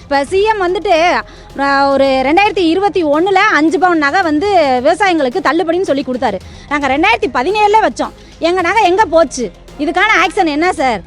இப்போ சிஎம் வந்துட்டு ஒரு 2021 5 பவுன் நகை வந்து விவசாயிங்களுக்கு தள்ளுபடின்னு சொல்லி கொடுத்தாரு. நாங்கள் 2017 வச்சோம். எங்கள் நகை எங்கே போச்சு? இதுக்கான ஆக்ஷன் என்ன சார்?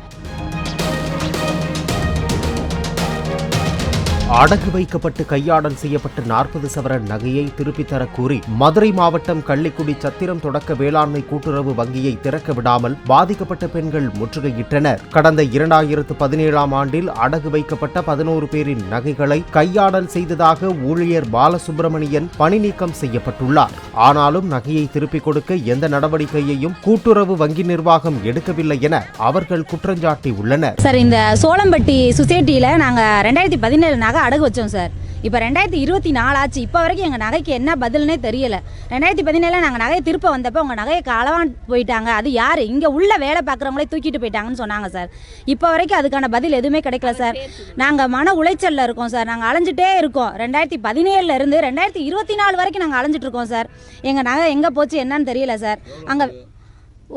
அடகு வைக்கப்பட்டு கையாடல் செய்யப்பட்ட 40 சவரன் நகையை திருப்பித் தர கூறி மதுரை மாவட்டம் கள்ளிக்குடி சத்திரம் தொடக்க வேளாண்மை கூட்டுறவு வங்கியை திறக்க விடாமல் பாதிக்கப்பட்ட பெண்கள் முற்றுகையிட்டனர். கடந்த 2017 ஆண்டில் அடகு வைக்கப்பட்ட 11 பேரின் நகைகளை கையாடல் செய்ததாக ஊழியர் பாலசுப்பிரமணியன் பணி நீக்கம் செய்யப்பட்டுள்ளார். ஆனாலும் நகையை திருப்பிக் கொடுக்க எந்த நடவடிக்கையையும் கூட்டுறவு வங்கி நிர்வாகம் எடுக்கவில்லை என அவர்கள் குற்றஞ்சாட்டி உள்ளனர். சார், இந்த சோளம்பட்டி சொசைட்டியில் நாங்கள் 2017 நகை அடகு வச்சோம் சார். இப்போ 2024 ஆச்சு. இப்போ வரைக்கும் எங்கள் நகைக்கு என்ன பதில்னே தெரியல. 2017 நாங்கள் நகையை திருப்ப வந்தப்போ உங்கள் நகையை களவான் போயிட்டாங்க, அது யார், இங்கே உள்ள வேலை பார்க்குறவங்களே தூக்கிட்டு போயிட்டாங்கன்னு சொன்னாங்க சார். இப்போ வரைக்கும் அதுக்கான பதில் எதுவுமே கிடைக்கல சார். நாங்கள் மன உளைச்சலில் இருக்கோம் சார். நாங்கள் அலைஞ்சிட்டே இருக்கோம். 2017 இருந்து 2024 வரைக்கும் நாங்கள் அலைஞ்சிட்டு இருக்கோம் சார். எங்கள் நகை எங்கே போச்சு என்னன்னு தெரியல சார். அங்கே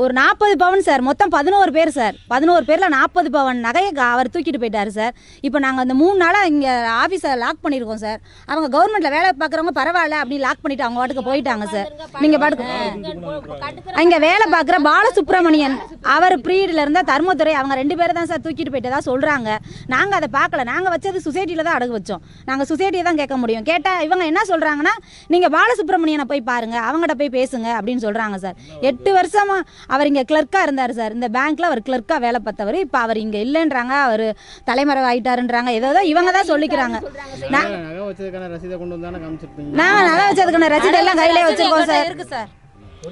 ஒரு 40 பவுன் சார், மொத்தம் 11 பேர் சார். 11 பேரில் 40 பவுன் நகையை அவர் தூக்கிட்டு போயிட்டார் சார். இப்போ நாங்கள் அந்த 3 நாளாக இங்கே ஆஃபீஸை லாக் பண்ணியிருக்கோம் சார். அவங்க கவர்மெண்ட்டில் வேலை பார்க்குறவங்க பரவாயில்ல அப்படின்னு லாக் பண்ணிவிட்டு அவங்க பாட்டுக்கு போயிட்டாங்க சார். நீங்கள் பாட்டுக்கு இங்கே வேலை பார்க்குற பாலசுப்பிரமணியன் அவர் ப்ரீடில் இருந்தால் தர்மதுரை அவங்க 2 பேரை தான் சார் தூக்கிட்டு போயிட்டதா சொல்கிறாங்க. நாங்கள் அதை பார்க்கல. நாங்கள் வச்சது சொசைட்டியில் தான் அடகு வச்சோம். நாங்கள் சொசைட்டியை தான் கேட்க முடியும். கேட்டால் இவங்க என்ன சொல்கிறாங்கன்னா, நீங்கள் பாலசுப்பிரமணியனை போய் பாருங்கள், அவங்கள்ட்ட போய் பேசுங்க அப்படின்னு சொல்கிறாங்க சார். 8 வருஷமாக அவர் இங்கே கிளர்க்காக இருந்தார் சார். இந்த பேங்க்கில் அவர் கிளர்க்காக வேலை பார்த்தவர். இப்போ அவர் இங்கே இல்லைன்றாங்க, அவர் தலைமறைவு ஆகிட்டாருன்றாங்க. ஏதோ இவங்க தான் சொல்லிக்கிறாங்க. நாங்கள் நகை வச்சதுக்கான ரசீது எல்லாம் கையிலே வச்சுருக்கோம் சார். இருக்குது சார்.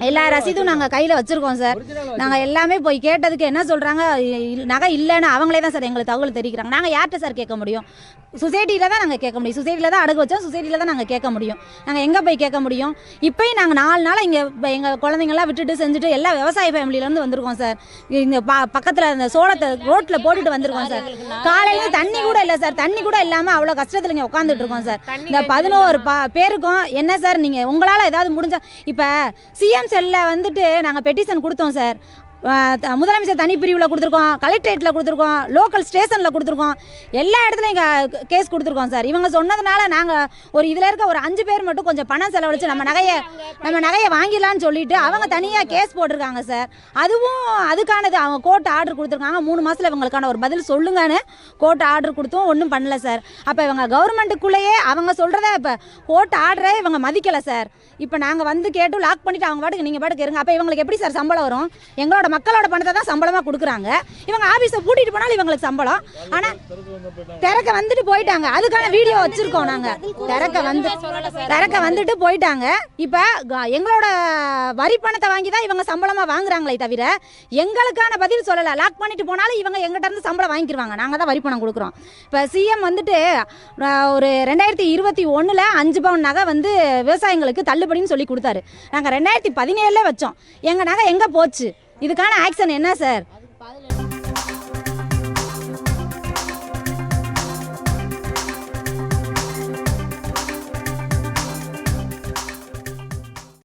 எல்லா ரசீதும் நாங்கள் கையில் வச்சுருக்கோம் சார். நாங்கள் எல்லாமே போய் கேட்டதுக்கு என்ன சொல்கிறாங்க, நகை இல்லைன்னு அவங்களே தான் சார் எங்களுக்கு தகவல் தெரிவிக்கிறாங்க. நாங்கள் யார்கிட்ட சார் கேட்க முடியும்? சொசைட்டியில் தான் நாங்கள் கேட்க முடியும். சொசைட்டியில் தான் அடகு வச்சோம். சொசைட்டியில் தான் நாங்கள் கேட்க முடியும். நாங்கள் எங்கே போய் கேட்க முடியும்? இப்போயும் நாங்கள் 4 நாளாக இங்கே எங்கள் குழந்தைங்கள்லாம் விட்டுட்டு செஞ்சுட்டு எல்லா விவசாய ஃபேமிலியிலேருந்து வந்திருக்கோம் சார். இங்கே பக்கத்தில் அந்த சோளத்தை ரோட்டில் போட்டுட்டு வந்திருக்கோம் சார். காலையில் தண்ணி கூட இல்லை சார். தண்ணி கூட இல்லாமல் அவ்வளோ கஷ்டத்தில் இங்கே உட்காந்துட்டு இருக்கோம் சார். இந்த 11 பேருக்கும் என்ன சார், நீங்கள் உங்களால் ஏதாவது முடிஞ்சா, இப்போ சிஎம் செல்லில் வந்துட்டு நாங்கள் பெட்டிஷன் கொடுத்தோம் சார். முதலமைச்சர் தனி பிரிவில் கொடுத்துருக்கோம், கலெக்டரேட்டில் கொடுத்துருக்கோம், லோக்கல் ஸ்டேஷனில் கொடுத்துருக்கோம், எல்லா இடத்துலையும் இங்கே கேஸ் கொடுத்துருக்கோம் சார். இவங்க சொன்னதுனால நாங்கள் ஒரு இதில் இருக்க ஒரு 5 பேர் மட்டும் கொஞ்சம் பணம் செலவழித்து நம்ம நகையை வாங்கிடலான்னு சொல்லிட்டு அவங்க தனியாக கேஸ் போட்டிருக்காங்க சார். அதுக்கானது அவங்க கோர்ட் ஆர்டர் கொடுத்துருக்காங்க. 3 மாதத்தில் இவங்களுக்கான ஒரு பதில் சொல்லுங்கன்னு கோர்ட் ஆர்டர் கொடுத்தும் ஒன்றும் பண்ணல சார். அப்போ இவங்க கவர்மெண்ட்டுக்குள்ளேயே அவங்க சொல்கிறத இப்போ கோர்ட் ஆர்டரை இவங்க மதிக்கலை சார். இப்போ நாங்கள் வந்து கேட்டு லாக் பண்ணிவிட்டு அவங்க பாட்டுக்கு நீங்கள் பாட்டுக்கு இருங்க. அப்போ இவங்களுக்கு எப்படி சார் சம்பளம் வரும்? எங்களோட மக்களோட பணத்தை தான் சம்பளமாக கொடுக்குறாங்க. இவங்க ஆஃபீஸை பூட்டிட்டு போனாலும் இவங்களுக்கு சம்பளம். ஆனால் திறக்க வந்துட்டு போயிட்டாங்க. அதுக்கான வீடியோ வச்சுருக்கோம் நாங்கள். திறக்க வந்துட்டு போயிட்டாங்க. இப்போ எங்களோட வரி பணத்தை வாங்கி தான் இவங்க சம்பளமாக வாங்குறாங்களே தவிர எங்களுக்கான பதில் சொல்லலை. லாக் பண்ணிட்டு போனாலும் இவங்க எங்கிட்ட இருந்து சம்பளம் வாங்கிக்கிடுவாங்க. நாங்கள் தான் வரி பணம் கொடுக்குறோம். இப்போ சிஎம் வந்துட்டு ஒரு 2021 5 பவுன் நகை வந்து விவசாயிங்களுக்கு தள்ளுபடின்னு சொல்லி கொடுத்தாரு. நாங்கள் 2017 வச்சோம். எங்கள் நகை எங்கே போச்சு? இதுக்கான ஆக்ஷன் என்ன சார்?